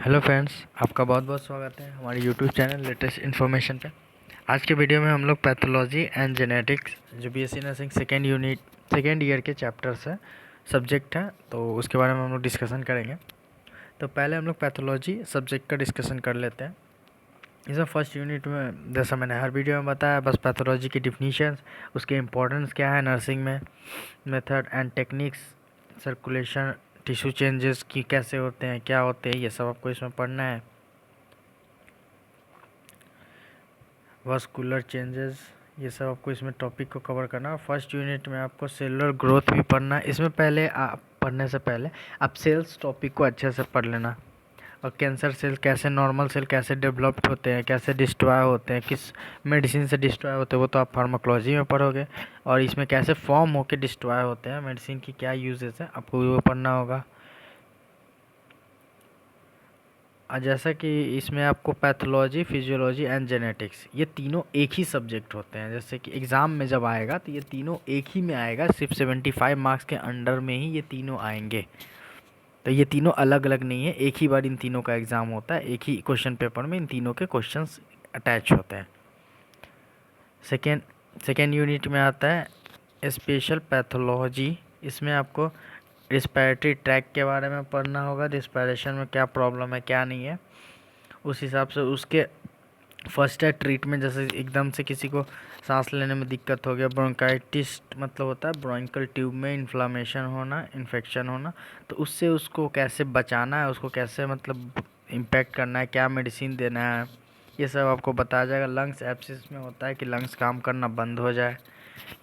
Hello friends, आपका बहुत बहुत स्वागत है हमारे यूट्यूब चैनल लेटेस्ट इन्फॉर्मेशन पे। आज के वीडियो में हम लोग पैथोलॉजी एंड जेनेटिक्स जो बीएससी नर्सिंग सेकेंड ईयर के चैप्टर्स है, सब्जेक्ट है, तो उसके बारे में हम लोग डिस्कशन करेंगे। तो पहले हम लोग पैथोलॉजी सब्जेक्ट का डिस्कशन कर लेते हैं। इसमें फर्स्ट यूनिट में जैसा मैंने हर वीडियो में बताया, बस पैथोलॉजी की डिफिनीशंस, उसके इम्पोर्टेंस क्या है नर्सिंग में, method and techniques, circulation, tissue changes की कैसे होते हैं, क्या होते हैं, ये सब आपको इसमें पढ़ना है। वास्कुलर चेंजेस, ये सब आपको इसमें टॉपिक को कवर करना है। फर्स्ट यूनिट में आपको सेलुलर ग्रोथ भी पढ़ना है। इसमें पहले आप पढ़ने से पहले आप सेल्स टॉपिक को अच्छे से पढ़ लेना, और कैंसर सेल कैसे, नॉर्मल सेल कैसे डेवलप्ड होते हैं, कैसे डिस्ट्रॉय होते हैं, किस मेडिसिन से डिस्ट्रॉय होते हैं, वो तो आप फार्माकोलॉजी में पढ़ोगे। और इसमें कैसे फॉर्म होके डिस्ट्रॉय होते हैं, मेडिसिन की क्या यूजेस है, आपको वो पढ़ना होगा। जैसा कि इसमें आपको पैथोलॉजी, फिजियोलॉजी एंड जेनेटिक्स, ये तीनों एक ही सब्जेक्ट होते हैं। जैसे कि एग्ज़ाम में जब आएगा तो ये तीनों एक ही में आएगा, सिर्फ 75 मार्क्स के अंडर में ही ये तीनों आएंगे। तो ये तीनों अलग अलग नहीं है, एक ही बार इन तीनों का एग्ज़ाम होता है, एक ही क्वेश्चन पेपर में इन तीनों के क्वेश्चंस अटैच होते हैं। सेकेंड सेकेंड यूनिट में आता है स्पेशल पैथोलॉजी। इसमें आपको रिस्पायरेटरी ट्रैक के बारे में पढ़ना होगा, रिस्पायरेशन में क्या प्रॉब्लम है क्या नहीं है, उस हिसाब से उसके फर्स्ट एड ट्रीटमेंट। जैसे एकदम से किसी को सांस लेने में दिक्कत हो गया, ब्रोंकाइटिस मतलब होता है ब्रोंकल ट्यूब में इन्फ्लामेशन होना, इन्फेक्शन होना, तो उससे उसको कैसे बचाना है, उसको कैसे मतलब इम्पैक्ट करना है, क्या मेडिसिन देना है, ये सब आपको बताया जाएगा। लंग्स एब्सिस में होता है कि लंग्स काम करना बंद हो जाए,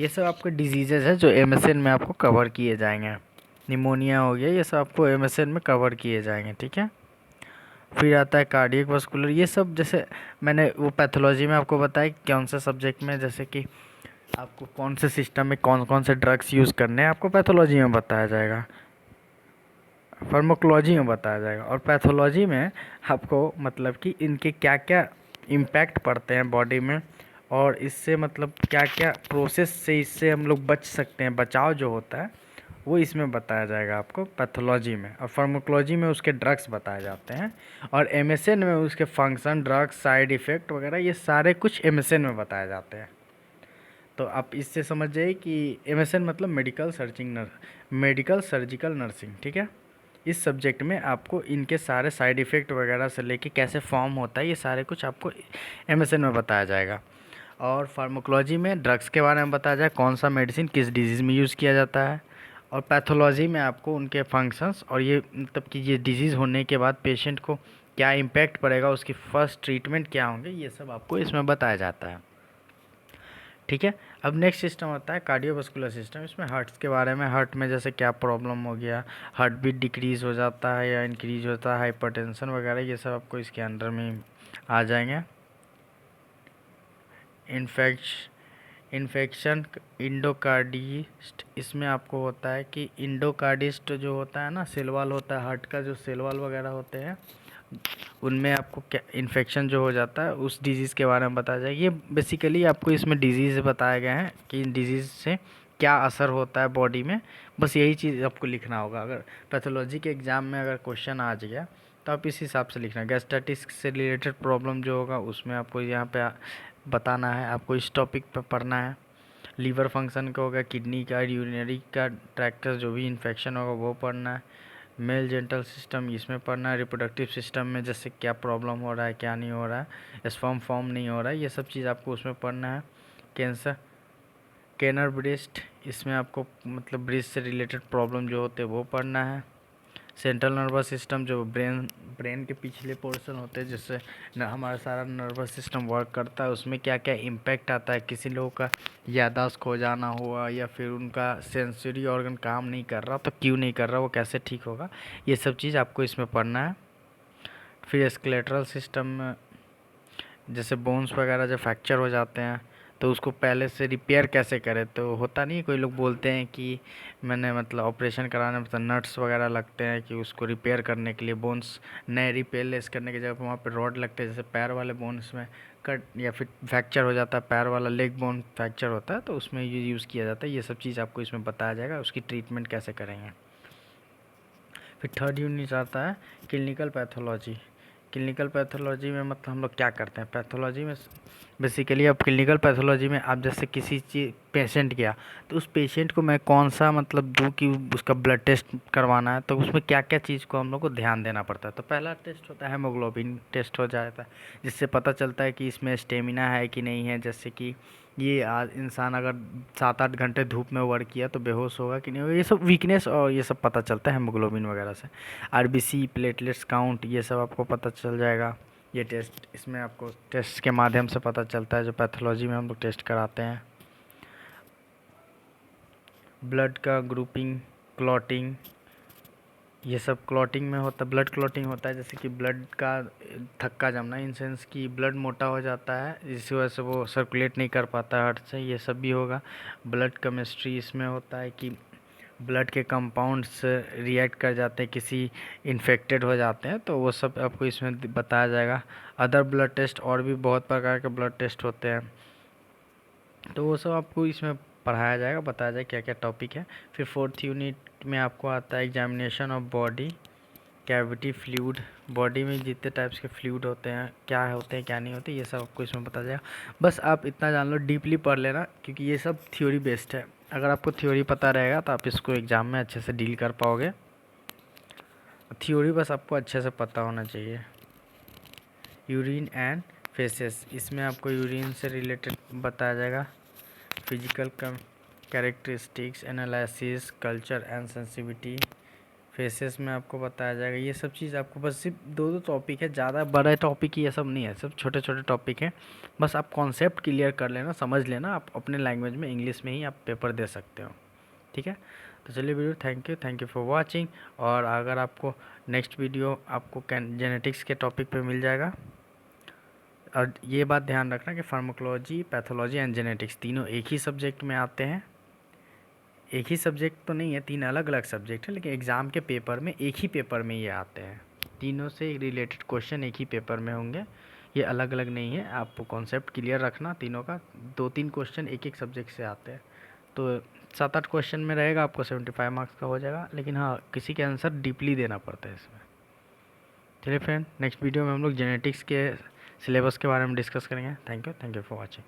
ये सब आपके डिजीज़ेज है जो एमएसएन में आपको कवर किए जाएंगे। निमोनिया हो गया, ये सब आपको एमएसएन में कवर किए जाएंगे, ठीक है। फिर आता है कार्डियक वास्कुलर, ये सब जैसे मैंने वो पैथोलॉजी में आपको बताया कि कौन से सब्जेक्ट में, जैसे कि आपको कौन से सिस्टम में कौन कौन से ड्रग्स यूज़ करने हैं, आपको पैथोलॉजी में बताया जाएगा, फार्माकोलॉजी में बताया जाएगा। और पैथोलॉजी में आपको मतलब कि इनके क्या क्या इम्पैक्ट पड़ते हैं बॉडी में, और इससे मतलब क्या क्या प्रोसेस से इससे हम लोग बच सकते हैं, बचाव जो होता है वो इसमें बताया जाएगा आपको पैथोलॉजी में। और फार्माकोलॉजी में उसके ड्रग्स बताए जाते हैं, और एमएसएन में उसके फंक्शन, ड्रग्स, साइड इफ़ेक्ट वगैरह ये सारे कुछ एमएसएन में बताए जाते हैं। तो आप इससे समझ जाइए कि एमएसएन मतलब मेडिकल सर्जिकल नर्सिंग, ठीक है। इस सब्जेक्ट में आपको इनके सारे साइड इफ़ेक्ट वगैरह से लेके कैसे फॉर्म होता है, ये सारे कुछ आपको एमएसएन में बताया जाएगा। और फार्माकोलॉजी में ड्रग्स के बारे में बताया जाए, कौन सा मेडिसिन किस डिजीज़ में यूज़ किया जाता है। और पैथोलॉजी में आपको उनके फंक्शंस, और ये मतलब कि ये डिजीज़ होने के बाद पेशेंट को क्या इम्पैक्ट पड़ेगा, उसकी फ़र्स्ट ट्रीटमेंट क्या होंगे, ये सब आपको इसमें बताया जाता है, ठीक है। अब नेक्स्ट सिस्टम आता है कार्डियोवास्कुलर सिस्टम। इसमें हार्ट्स के बारे में, हार्ट में जैसे क्या प्रॉब्लम हो गया, हार्ट बीट डिक्रीज़ हो जाता है या इंक्रीज होता है, हाइपरटेंशन वगैरह, ये सब आपको इसके अंडर में आ जाएंगे। इन्फेक्शन इंडोकार्डिस्ट, इसमें आपको होता है कि इंडोकार्डिस्ट जो होता है ना, सेल वॉल होता है हार्ट का, जो सेल वॉल वगैरह होते हैं उनमें आपको क्या इन्फेक्शन जो हो जाता है, उस डिज़ीज़ के बारे में बताया जाएगा। ये बेसिकली आपको इसमें डिज़ीज़ बताए गए हैं कि इन डिज़ीज़ से क्या असर होता है बॉडी में, बस यही चीज़ आपको लिखना होगा। अगर पैथोलॉजी के एग्ज़ाम में अगर क्वेश्चन आ गया तो आप इस हिसाब से लिखना। गैस्ट्राइटिस से रिलेटेड प्रॉब्लम जो होगा उसमें आपको यहाँ पे बताना है, आपको इस टॉपिक पर पढ़ना है। लीवर फंक्शन का होगा, किडनी का, यूरिनरी का ट्रैक्ट का जो भी इन्फेक्शन होगा वो पढ़ना है। मेल जेंटल सिस्टम इसमें पढ़ना है। रिप्रोडक्टिव सिस्टम में जैसे क्या प्रॉब्लम हो रहा है, क्या नहीं हो रहा है, स्पर्म फॉर्म नहीं हो रहा है, ये सब चीज़ आपको उसमें पढ़ना है। कैंसर, कैनर ब्रेस्ट, इसमें आपको मतलब ब्रेस्ट से रिलेटेड प्रॉब्लम जो होते हैं वो पढ़ना है। सेंट्रल नर्वस सिस्टम, जो ब्रेन के पिछले पोर्शन होते हैं जिससे हमारा सारा नर्वस सिस्टम वर्क करता है, उसमें क्या क्या इम्पैक्ट आता है, किसी लोगों का याददाश्त खो जाना हुआ या फिर उनका सेंसरी ऑर्गन काम नहीं कर रहा तो क्यों नहीं कर रहा, वो कैसे ठीक होगा, ये सब चीज़ आपको इसमें पढ़ना है। फिर स्केलेटल सिस्टम में जैसे बोन्स वगैरह जब फ्रैक्चर हो जाते हैं तो उसको पहले से रिपेयर कैसे करें। तो होता नहीं, कोई लोग बोलते हैं कि मैंने मतलब ऑपरेशन कराने में मतलब नट्स वगैरह लगते हैं कि उसको रिपेयर करने के लिए, बोन्स नए रिपेयरलेस करने की जगह पर वहाँ पे रॉड लगते हैं। जैसे पैर वाले बोन्स में कट या फिर फ्रैक्चर हो जाता है, पैर वाला लेग बोन फ्रैक्चर होता है तो उसमें यूज़ किया जाता है। ये सब चीज़ आपको इसमें बताया जाएगा, उसकी ट्रीटमेंट कैसे करेंगे। फिर थर्ड यूनिट आता है क्लिनिकल पैथोलॉजी। क्लिनिकल पैथोलॉजी में मतलब हम लोग क्या करते हैं, पैथोलॉजी में बेसिकली अब क्लिनिकल पैथोलॉजी में आप जैसे किसी चीज़ पेशेंट गया तो उस पेशेंट को मैं कौन सा मतलब दूँ कि उसका ब्लड टेस्ट करवाना है, तो उसमें क्या क्या चीज़ को हम लोग को ध्यान देना पड़ता है। तो पहला टेस्ट होता है हेमोग्लोबिन टेस्ट हो जाता है, जिससे पता चलता है कि इसमें स्टेमिना है कि नहीं है। जैसे कि ये आज इंसान अगर 7-8 घंटे धूप में वर्क किया तो बेहोश होगा कि नहीं होगा, ये सब वीकनेस और ये सब पता चलता है हेमोग्लोबिन वगैरह से। आरबीसी, प्लेटलेट्स काउंट, ये सब आपको पता चल जाएगा। ये टेस्ट इसमें आपको टेस्ट के माध्यम से पता चलता है, जो पैथोलॉजी में हम लोग टेस्ट कराते हैं। ब्लड का ग्रुपिंग, क्लॉटिंग, ये सब क्लॉटिंग में होता है। ब्लड क्लॉटिंग होता है जैसे कि ब्लड का थक्का जमना, इन सेंस कि ब्लड मोटा हो जाता है, इसी वजह से वो सर्कुलेट नहीं कर पाता है हार्ट से, ये सब भी होगा। ब्लड केमिस्ट्री इसमें होता है कि ब्लड के कंपाउंड्स रिएक्ट कर जाते हैं, किसी इन्फेक्टेड हो जाते हैं, तो वो सब आपको इसमें बताया जाएगा। अदर ब्लड टेस्ट, और भी बहुत प्रकार के ब्लड टेस्ट होते हैं, तो वो सब आपको इसमें पढ़ाया जाएगा, बताया जाएगा क्या क्या टॉपिक है। फिर फोर्थ यूनिट में आपको आता है examination of body cavity fluid. Body में जितने टाइप्स के फ्लूइड होते हैं, क्या होते हैं क्या नहीं होते, ये सब आपको इसमें बताया जाएगा। बस आप इतना जान लो, डीपली पढ़ लेना, क्योंकि ये सब थ्योरी बेस्ड है। अगर आपको थ्योरी पता रहेगा तो आप इसको एग्ज़ाम में अच्छे से डील कर पाओगे। थ्योरी बस आपको अच्छे से पता होना चाहिए। यूरिन एंड फेसेस, इसमें आपको यूरिन से रिलेटेड बताया जाएगा। Physical characteristics, analysis, culture and sensitivity. Faces में आपको बताया जाएगा। ये सब चीज़ आपको बस सिर्फ दो टॉपिक है, ज़्यादा बड़ा टॉपिक ये सब नहीं है, सब छोटे छोटे टॉपिक हैं। बस आप कॉन्सेप्ट क्लियर कर लेना, समझ लेना, आप अपने लैंग्वेज में इंग्लिश में ही आप पेपर दे सकते हो। ठीक है, तो चलिए video, thank you for watching. और अगर आपको नेक्स्ट वीडियो आपको जेनेटिक्स के टॉपिक पे मिल जाएगा। और ये बात ध्यान रखना कि फार्माकोलॉजी, पैथोलॉजी एंड जेनेटिक्स तीनों एक ही सब्जेक्ट में आते हैं। एक ही सब्जेक्ट तो नहीं है, 3 अलग अलग सब्जेक्ट है, लेकिन एग्ज़ाम के पेपर में एक ही पेपर में ये आते हैं। तीनों से रिलेटेड क्वेश्चन एक ही पेपर में होंगे, ये अलग अलग नहीं है। आप कॉन्सेप्ट क्लियर रखना, तीनों का 2-3 क्वेश्चन एक एक सब्जेक्ट से आते हैं। तो 7-8 क्वेश्चन में रहेगा, आपको 75 मार्क्स का हो जाएगा। लेकिन हाँ, किसी के आंसर डीपली देना पड़ता है इसमें। चलिए फ्रेंड, नेक्स्ट वीडियो में हम लोग जेनेटिक्स के सिलेबस के बारे में डिस्कस करेंगे। Thank you for watching.